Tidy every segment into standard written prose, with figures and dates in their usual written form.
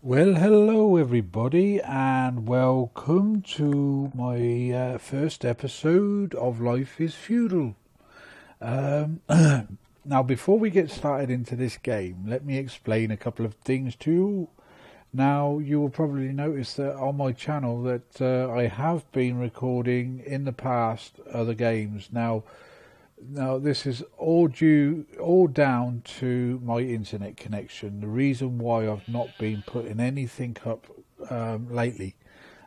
Well, hello everybody, and welcome to my first episode of Life is Feudal. Now, before we get started into this game, let me explain a couple of things to you. Now, you will probably notice that on my channel that I have been recording in the past other games. Now, this is all down to my internet connection. The reason why I've not been putting anything up lately,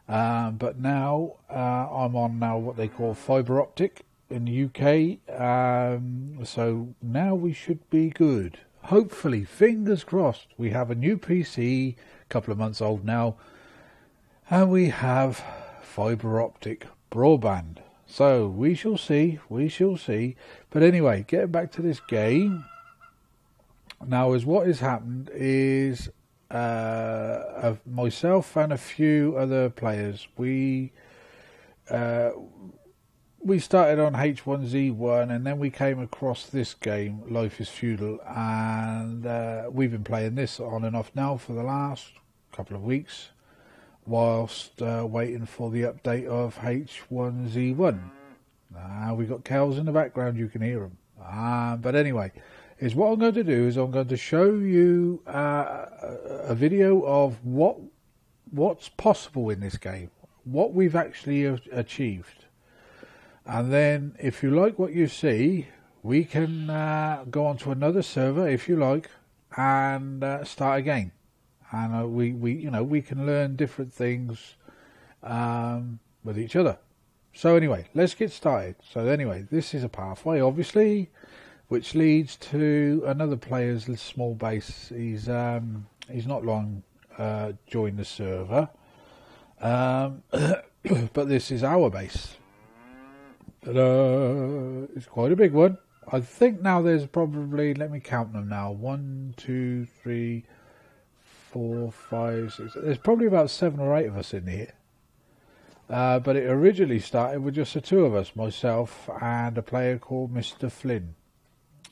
but now I'm on what they call fibre optic in the UK. So now we should be good. Hopefully, fingers crossed. We have a new PC, a couple of months old now, and we have fibre optic broadband. So we shall see, But anyway, getting back to this game. Now, as what has happened is myself and a few other players, we started on H1Z1, and then we came across this game, Life is Feudal, and we've been playing this on and off now for the last couple of weeks, whilst waiting for the update of H1Z1. We got cows in the background, you can hear them. But anyway, is what I'm going to do is I'm going to show you a video of what's possible in this game, what we've actually achieved. And then if you like what you see, we can go on to another server if you like and start again. And we can learn different things with each other. So anyway, let's get started. So anyway, this is a pathway, obviously, which leads to another player's small base. He's not long joined the server, but this is our base. It's quite a big one. I think now there's probably, let me count them now, 1, 2, 3, 4, 5, 6. There's probably about 7 or 8 of us in here. But it originally started with just the two of us, myself and a player called Mr. Flynn.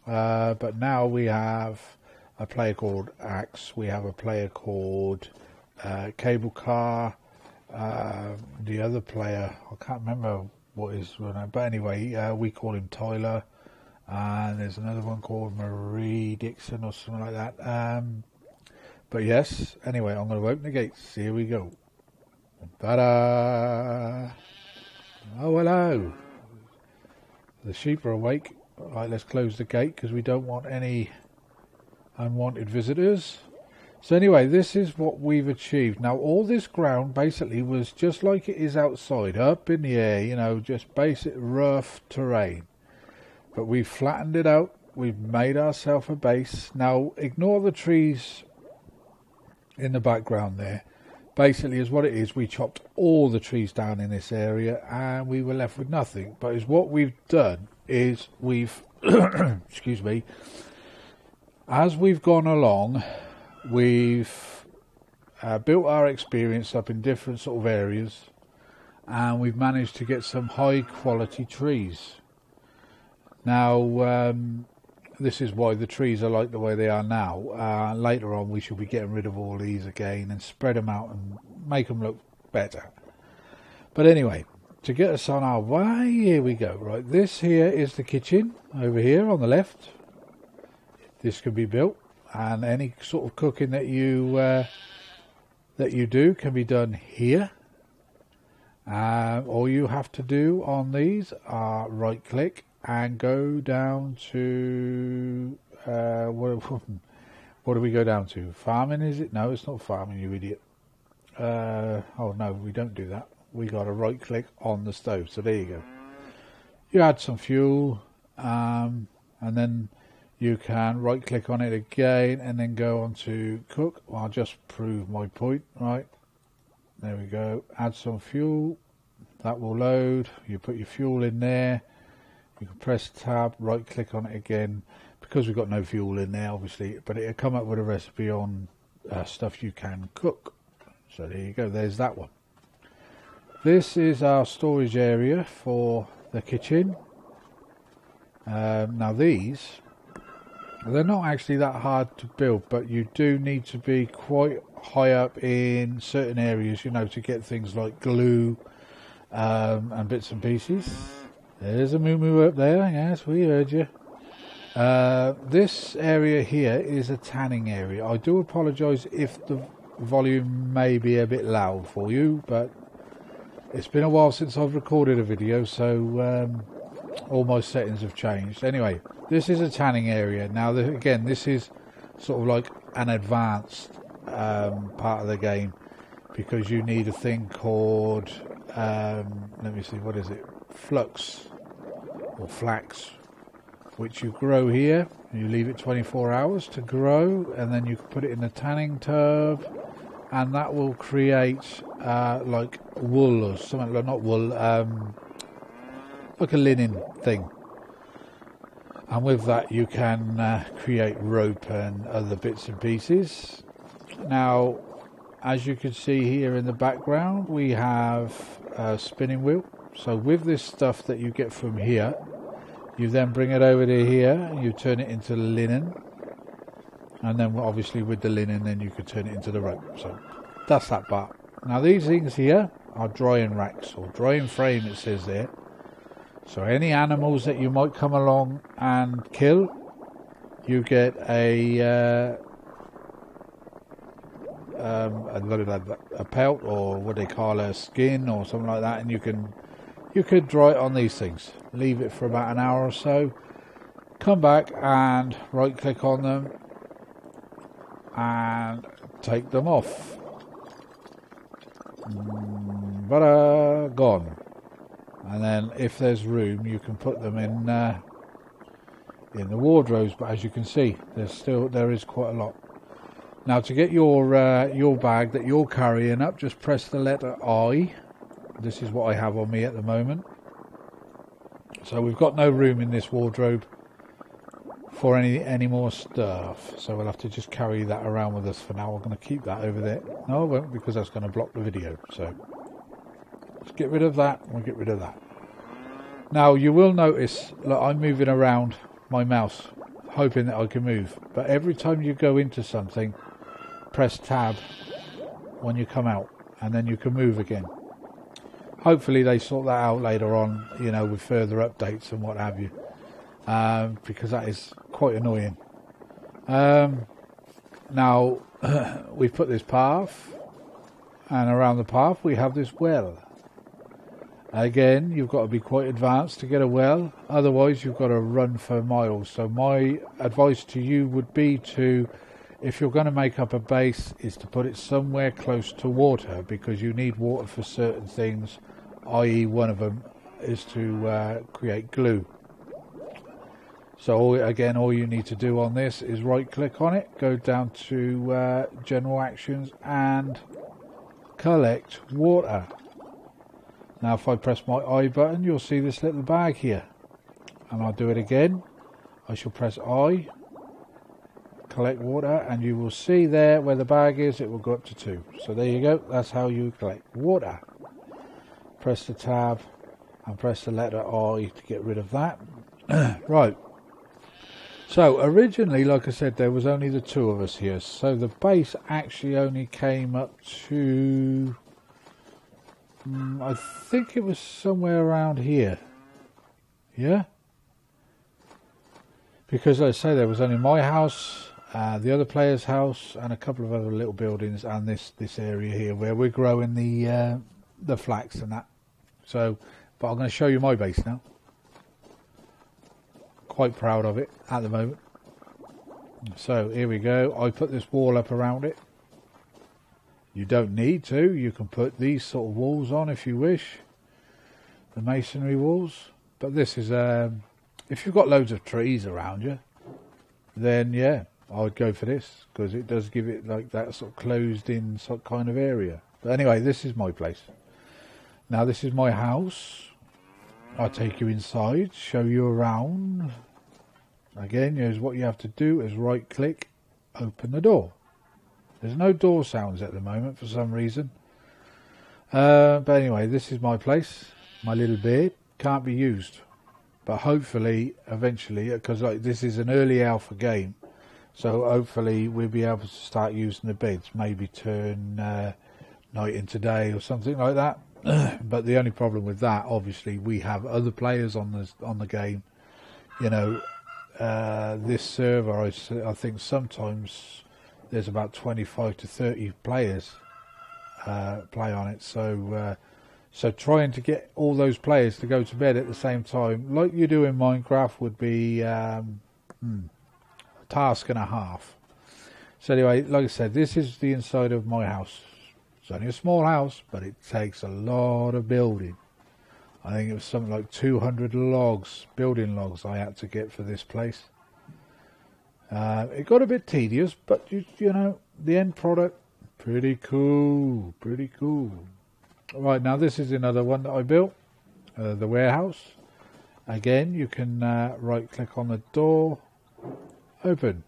But now we have a player called Axe, we have a player called Cable Car, the other player, I can't remember what his name, but anyway, we call him Tyler, and there's another one called Marie Dixon or something like that. But yes, anyway, I'm going to open the gates. Here we go. Ta-da! Oh, hello. The sheep are awake. Right, let's close the gate because we don't want any unwanted visitors. So anyway, this is what we've achieved. Now, all this ground basically was just like it is outside, up in the air, just basic rough terrain. But we've flattened it out. We've made ourselves a base. Now, ignore the trees in the background there. Basically, is what it is. We chopped all the trees down in this area and we were left with nothing. But is what we've done is we've, excuse me, as we've gone along, we've built our experience up in different sort of areas, and we've managed to get some high quality trees. Now, this is why the trees are like the way they are now. Later on we shall be getting rid of all these again and spread them out and make them look better. But anyway, to get us on our way, here we go. Right, this here is the kitchen over here on the left. This can be built, and any sort of cooking that you do can be done here. All you have to do on these are right click and go down to what do we go down to? Farming, is it? No, it's not farming, you idiot. Oh no, we don't do that. We got to right click on the stove. So there you go. You add some fuel, and then you can right click on it again and then go on to cook. Well, I'll just prove my point. Right, there we go. Add some fuel. That will load. You put your fuel in there. You can press tab, right click on it again, because we've got no fuel in there obviously, but it'll come up with a recipe on stuff you can cook. So there you go, there's that one. This is our storage area for the kitchen. Now these They're not actually that hard to build, but you do need to be quite high up in certain areas, you know, to get things like glue and bits and pieces. There's a moo-moo up there. Yes, we heard you. This area here is a tanning area. I do apologise if the volume may be a bit loud for you, but it's been a while since I've recorded a video, so all my settings have changed. Anyway, this is a tanning area. Now, again, this is sort of like an advanced part of the game, because you need a thing called, let me see, what is it? Flux or flax, which you grow here. You leave it 24 hours to grow, and then you can put it in a tanning tub, and that will create like wool or something, like, not wool, like a linen thing. And with that you can create rope and other bits and pieces. Now, as you can see here in the background, we have a spinning wheel. So with this stuff that you get from here, you then bring it over to here and you turn it into linen, and then obviously with the linen then you could turn it into the rope. So that's that part. Now these things here are drying racks, or drying frame it says there. So any animals that you might come along and kill, you get a pelt, or what they call a skin or something like that, and you could dry it on these things. Leave it for about an hour or so. Come back and right click on them and take them off. Gone. And then if there's room, you can put them in the wardrobes. But as you can see, there is quite a lot. Now, to get your bag that you're carrying up, just press the letter I. This is what I have on me at the moment. So we've got no room in this wardrobe for any more stuff. So we'll have to just carry that around with us for now. We're going to keep that over there. No, I won't, because that's going to block the video. So let's get rid of that. We'll get rid of that. Now you will notice that I'm moving around my mouse, hoping that I can move. But every time you go into something, press tab when you come out, and then you can move again. Hopefully they sort that out later on, you know, with further updates and what have you, because that is quite annoying. Now we've put this path, and around the path we have this well. Again, you've got to be quite advanced to get a well, otherwise you've got to run for miles. So my advice to you would be to, if you're going to make up a base, is to put it somewhere close to water, because you need water for certain things, i.e. one of them is to create glue. So again, all you need to do on this is right click on it, go down to general actions and collect water. Now if I press my I button, you'll see this little bag here, and I'll do it again. I shall press I, collect water, and you will see there where the bag is, it will go up to 2. So there you go, that's how you collect water. Press the tab and press the letter I to get rid of that. Right, so originally, like I said, there was only the 2 of us here, so the base actually only came up to, I think it was somewhere around here. Yeah, because like I say, there was only my house, the other player's house, and a couple of other little buildings, and this area here where we're growing the flax and that. So, but I'm going to show you my base now. Quite proud of it at the moment. So here we go. I put this wall up around it. You don't need to. You can put these sort of walls on if you wish, the masonry walls. But this is if you've got loads of trees around you, then yeah, I would go for this, because it does give it like that sort of closed in sort of kind of area. But anyway, this is my place. Now this is my house. I'll take you inside, show you around. Again, here's what you have to do, is right click, open the door. There's no door sounds at the moment for some reason. But anyway, this is my place. My little bed can't be used. But hopefully, eventually, because like this is an early alpha game, so hopefully we'll be able to start using the beds. Maybe turn night into day or something like that. But the only problem with that, obviously, we have other players on the game. You know, this server, I think sometimes there's about 25 to 30 players play on it. So trying to get all those players to go to bed at the same time, like you do in Minecraft, would be a task and a half. So anyway, like I said, this is the inside of my house. It's only a small house, but it takes a lot of building. I think it was something like 200 logs, building logs, I had to get for this place. It got a bit tedious, but you know, the end product, pretty cool, pretty cool. Right, now this is another one that I built, the warehouse. Again, you can right click on the door, open.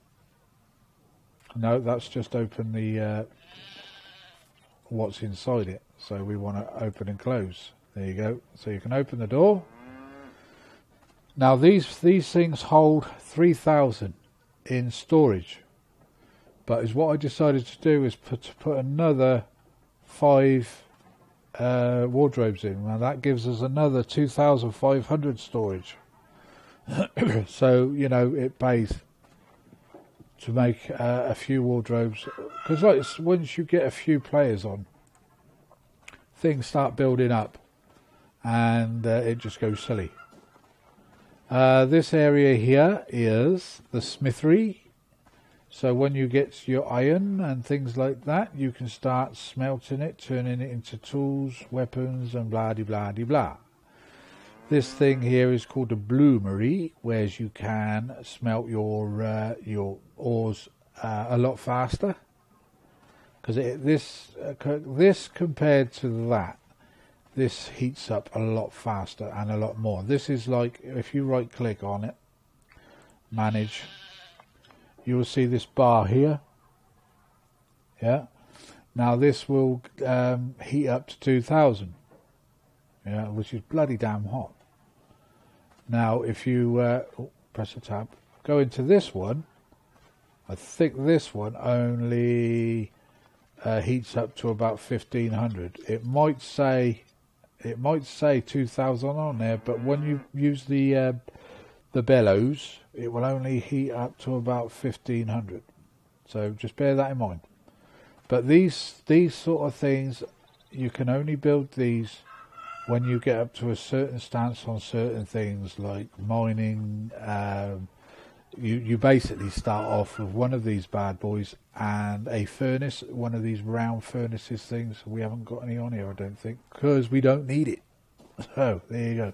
No, that's just open the what's inside it. So we want to open and close. There you go. So you can open the door. Now these things hold 3,000 in storage. But is what I decided to do is put another 5 wardrobes in. Now that gives us another 2,500 storage. So you know it pays to make a few wardrobes, because like once you get a few players on, things start building up, and it just goes silly. This area here is the smithery. So when you get your iron and things like that, you can start smelting it, turning it into tools, weapons, and blah de blah de blah. This thing here is called the bloomery, where you can smelt your ores a lot faster. Because this compared to that, this heats up a lot faster and a lot more. This is like, if you right click on it, manage, you will see this bar here. Yeah. Now this will heat up to 2,000. Yeah, which is bloody damn hot. Now if you press the tab, go into this one, I think this one only heats up to about 1,500. It might say 2,000 on there, but when you use the bellows, it will only heat up to about 1,500. So just bear that in mind. But these sort of things, you can only build these when you get up to a certain stance on certain things like mining. You basically start off with one of these bad boys and a furnace, one of these round furnaces things. We haven't got any on here, I don't think, because we don't need it. So there you go.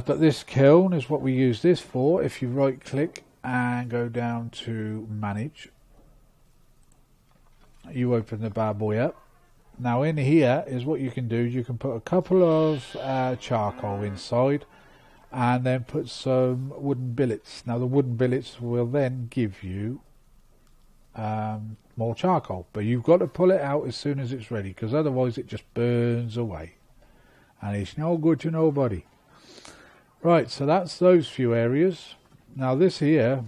But this kiln is what we use this for. If you right click and go down to manage, you open the bad boy up. Now in here is what you can do. You can put a couple of charcoal inside and then put some wooden billets. Now the wooden billets will then give you more charcoal, but you've got to pull it out as soon as it's ready, because otherwise it just burns away and it's no good to nobody. Right, so that's those few areas. Now this here,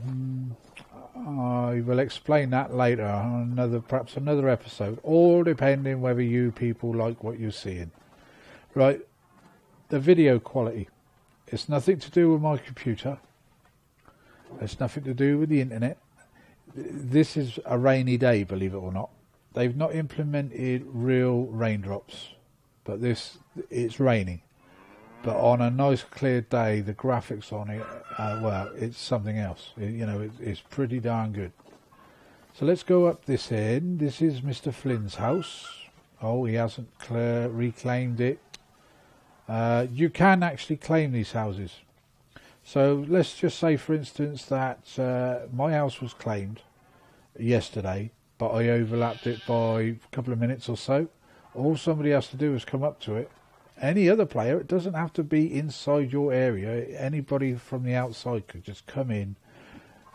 I will explain that later on perhaps another episode, all depending whether you people like what you're seeing. Right, the video quality. It's nothing to do with my computer. It's nothing to do with the internet. This is a rainy day, believe it or not. They've not implemented real raindrops, but it's raining. But on a nice clear day, the graphics on it, well, it's something else. It's pretty darn good. So let's go up this end. This is Mr. Flynn's house. Oh, he hasn't reclaimed it. You can actually claim these houses. So let's just say, for instance, that my house was claimed yesterday, but I overlapped it by a couple of minutes or so. All somebody has to do is come up to it. Any other player, it doesn't have to be inside your area. Anybody from the outside could just come in,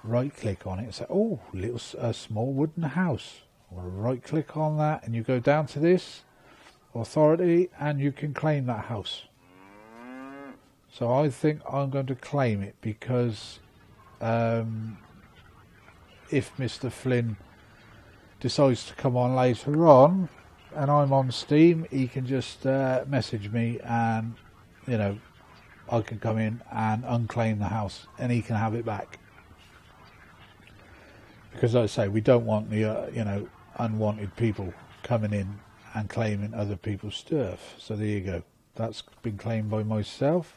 right click on it and say, oh, a small wooden house. Right click on that and you go down to this authority and you can claim that house. So I think I'm going to claim it, because if Mr. Flynn decides to come on later on and I'm on Steam, he can just message me, and you know, I can come in and unclaim the house and he can have it back. Because like I say, we don't want the you know, unwanted people coming in and claiming other people's stuff. So there you go. That's been claimed by myself.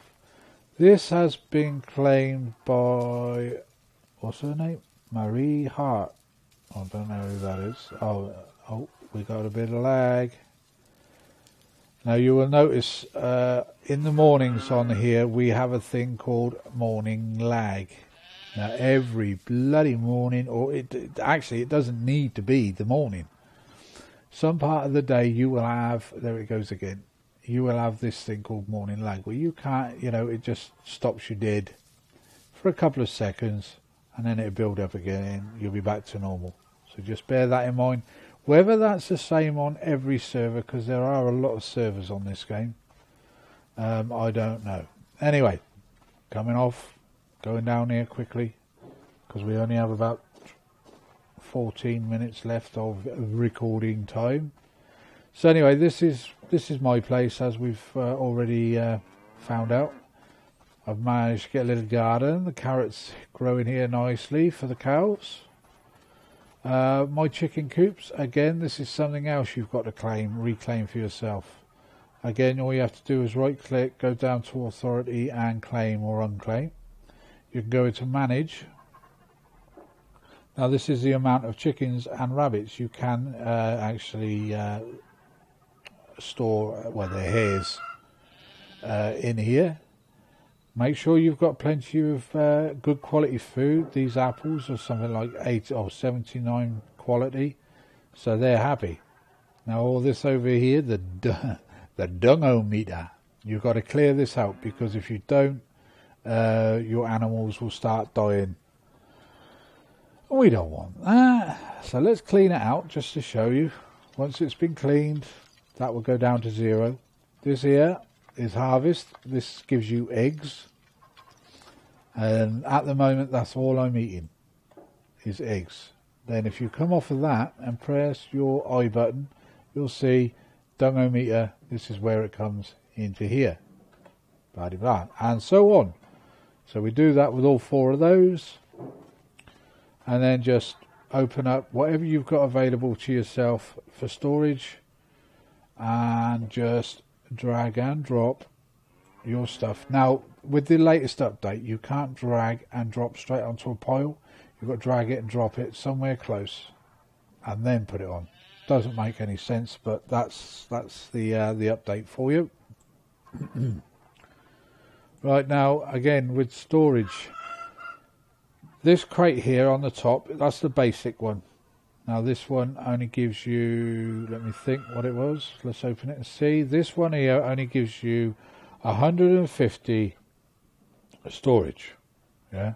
This has been claimed by, what's her name? Marie Hart. I don't know who that is. Oh, we got a bit of lag. Now you will notice in the mornings on here we have a thing called morning lag. Now every bloody morning, or actually it doesn't need to be the morning. Some part of the day you will have, there it goes again, you will have this thing called morning lag, where you can't, you know, it just stops you dead for a couple of seconds and then it'll build up again and you'll be back to normal. So just bear that in mind. Whether that's the same on every server, because there are a lot of servers on this game, I don't know. Anyway, coming off, going down here quickly, because we only have about 14 minutes left of recording time. So anyway, this is my place, as we've already found out. I've managed to get a little garden. The carrots growing here nicely for the cows. My chicken coops, again, this is something else you've got to reclaim for yourself. Again, all you have to do is right click, go down to authority and claim or unclaim. You can go into manage. Now this is the amount of chickens and rabbits you can actually store, well, their hairs in here. Make sure you've got plenty of good quality food. These apples are something like 79 quality, so they're happy. Now all this over here, the dungometer, you've got to clear this out, because if you don't, your animals will start dying. We don't want that. So let's clean it out just to show you. Once it's been cleaned, that will go down to 0. This here is harvest. This gives you eggs, and at the moment that's all I'm eating is eggs. Then if you come off of that and press your I button, you'll see dungometer. This is where it comes into here, blah, blah, blah, and so on. So we do that with all 4 of those, and then just open up whatever you've got available to yourself for storage, and just drag and drop your stuff. Now with the latest update, you can't drag and drop straight onto a pile. You've got to drag it and drop it somewhere close and then put it on. Doesn't make any sense, but that's the update for you. Right, now again with storage, this crate here on the top, that's the basic one. Now this one only gives you, let me think what it was, let's open it and see. This one here only gives you 150 storage, yeah.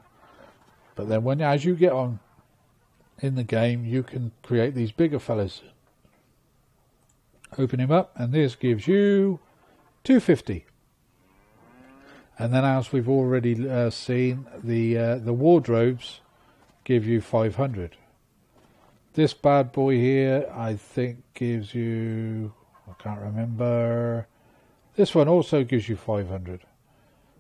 But then as you get on in the game, you can create these bigger fellas. Open him up, and this gives you 250. And then, as we've already seen, the wardrobes give you 500. This bad boy here, I think, gives you, I can't remember. This one also gives you 500.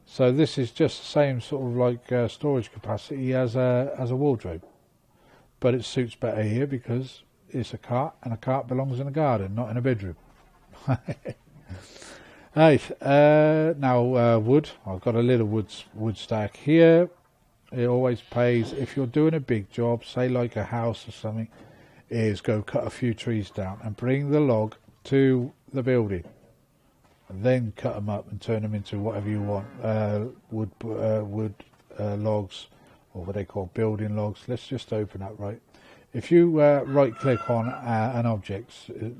So this is just the same sort of like storage capacity as a wardrobe, but it suits better here because it's a cart, and a cart belongs in a garden, not in a bedroom. Right, now wood. I've got a little wood stack here. It always pays if you're doing a big job, say like a house or something, is go cut a few trees down and bring the log to the building, and then cut them up and turn them into whatever you want, wood logs, or what they call building logs. Let's just open up, right? If you right click on an object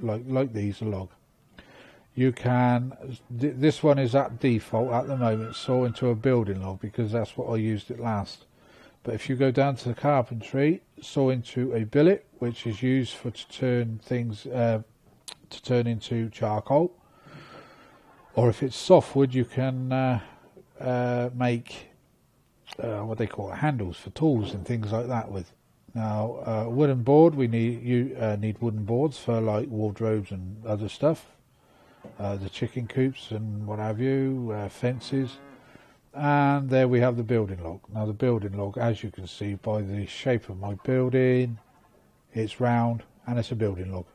like these, a log, you can, this one is at default at the moment, saw into a building log because that's what I used it last. But if you go down to the carpentry, saw into a billet, which is used for to turn things to turn into charcoal. Or if it's softwood, you can make what they call it, handles for tools and things like that with. Now, wooden board, we need wooden boards for like wardrobes and other stuff. The chicken coops and what have you, fences. And there we have the building log. Now the building log, as you can see by the shape of my building, it's round and it's a building log.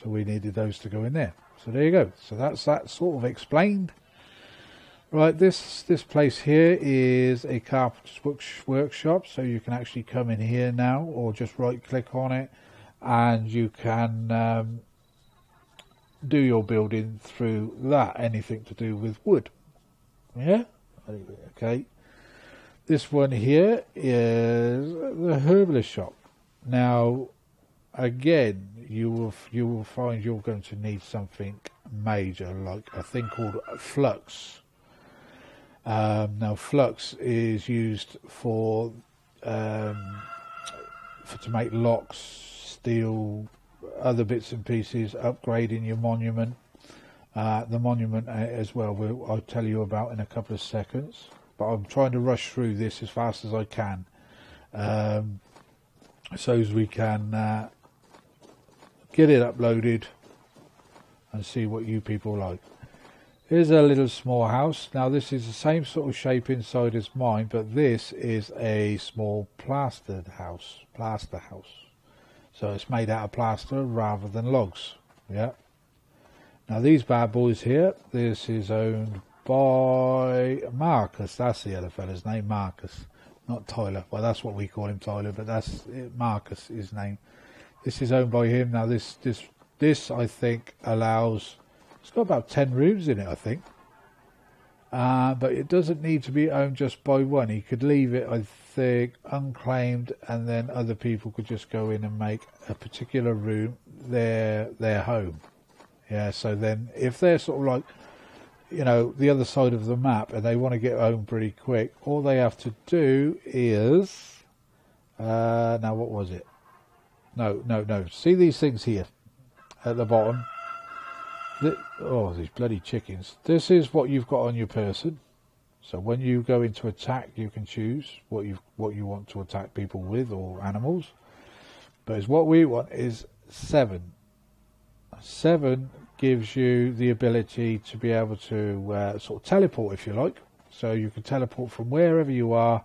So we needed those to go in there. So there you go. So that's that sort of explained. Right, this place here is a carpenter's workshop, so you can actually come in here now, or just right click on it, and you can do your building through that, anything to do with wood. Yeah? Okay. This one here is the herbalist shop. Now, again, you will find you're going to need something major, like a thing called flux. Now flux is used for to make locks, steel, other bits and pieces, upgrading your monument. The monument as well, I'll tell you about in a couple of seconds, but I'm trying to rush through this as fast as I can, so as we can get it uploaded and see what you people like. Here's a little small house. Now this is the same sort of shape inside as mine, but this is a small plaster house. So it's made out of plaster rather than logs. Yeah. Now these bad boys here, this is owned by Marcus. That's the other fella's name, Marcus. Not Tyler. Well, that's what we call him, Tyler, but that's Marcus, his name. This is owned by him. Now this I think allows... It's got about 10 rooms in it, I think. But it doesn't need to be owned just by one. He could leave it, I think, unclaimed, and then other people could just go in and make a particular room their home. Yeah, so then if they're sort of like, you know, the other side of the map and they want to get home pretty quick, all they have to do is... now, what was it? No. See these things here at the bottom? Oh, these bloody chickens. This is what you've got on your person. So when you go into attack, you can choose what you want to attack people with, or animals. But what we want is 7. 7 gives you the ability to be able to sort of teleport, if you like. So you can teleport from wherever you are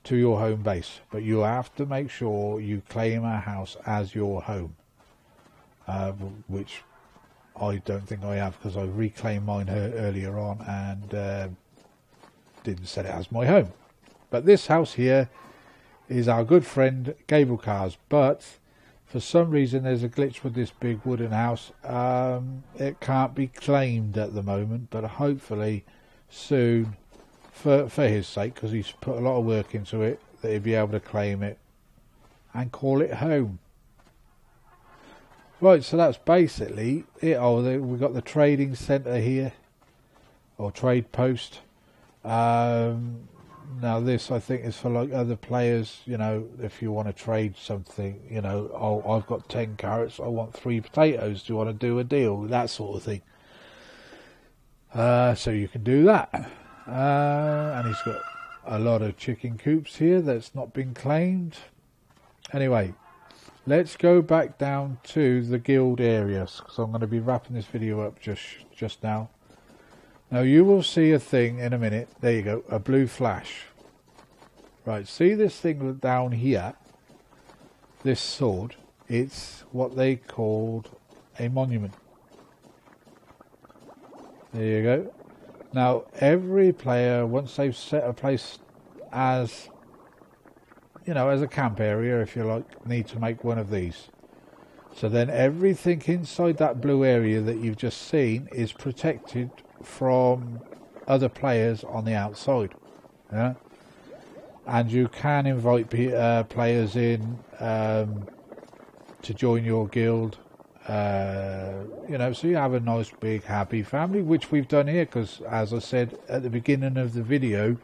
to your home base. But you have to make sure you claim a house as your home. Which... I don't think I have, because I reclaimed mine earlier on and didn't set it as my home. But this house here is our good friend Gable Cars, but for some reason there's a glitch with this big wooden house. It can't be claimed at the moment, but hopefully soon, for his sake, because he's put a lot of work into it, that he'll be able to claim it and call it home. Right, so that's basically it. Oh, we've got the trading centre here, or trade post. Now this, I think, is for like other players, you know, if you want to trade something, you know, oh, I've got 10 carrots, I want 3 potatoes, do you want to do a deal? That sort of thing. So you can do that. And he's got a lot of chicken coops here that's not been claimed. Anyway. Let's go back down to the guild areas, because I'm going to be wrapping this video up just now. Now you will see a thing in a minute. There you go, a blue flash. Right, see this thing down here? This sword, it's what they called a monument. There you go. Now every player, once they've set a place as... you know, as a camp area, if you like, need to make one of these. So then everything inside that blue area that you've just seen is protected from other players on the outside. Yeah? And you can invite players in to join your guild. You know, so you have a nice big happy family, which we've done here, because as I said at the beginning of the video,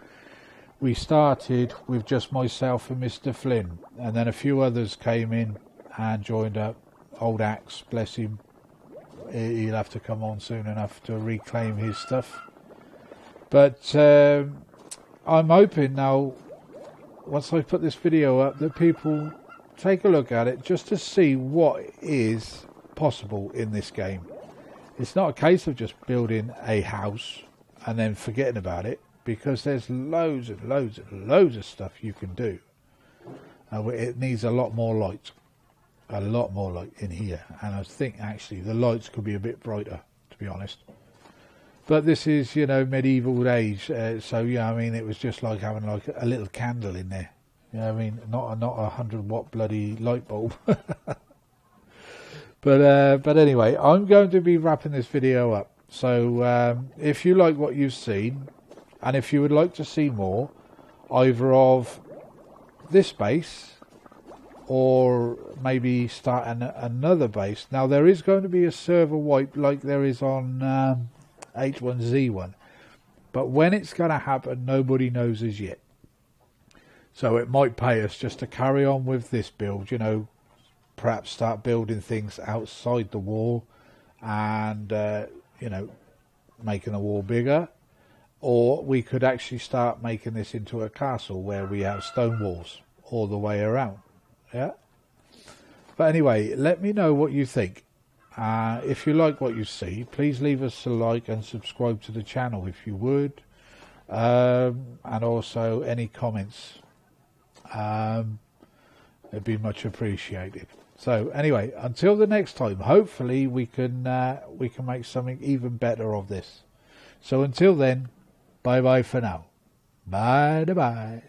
we started with just myself and Mr. Flynn, and then a few others came in and joined up. Old Axe, bless him, he'll have to come on soon enough to reclaim his stuff. But I'm hoping now, once I put this video up, that people take a look at it just to see what is possible in this game. It's not a case of just building a house and then forgetting about it, because there's loads and loads and loads of stuff you can do. It needs a lot more light in here, and I think actually the lights could be a bit brighter, to be honest. But this is, you know, medieval age, so yeah, I mean, it was just like having like a little candle in there. You know what I mean? Not a 100-watt bloody light bulb. But anyway, I'm going to be wrapping this video up. So if you like what you've seen, and if you would like to see more, either of this base, or maybe start another base. Now, there is going to be a server wipe like there is on H1Z1. But when it's going to happen, nobody knows as yet. So it might pay us just to carry on with this build, you know, perhaps start building things outside the wall and, you know, making the wall bigger. Or we could actually start making this into a castle where we have stone walls all the way around. Yeah. But anyway, let me know what you think. If you like what you see, please leave us a like and subscribe to the channel if you would. And also any comments. It'd be much appreciated. So anyway, until the next time, hopefully we can make something even better of this. So until then, bye bye for now. Bye bye.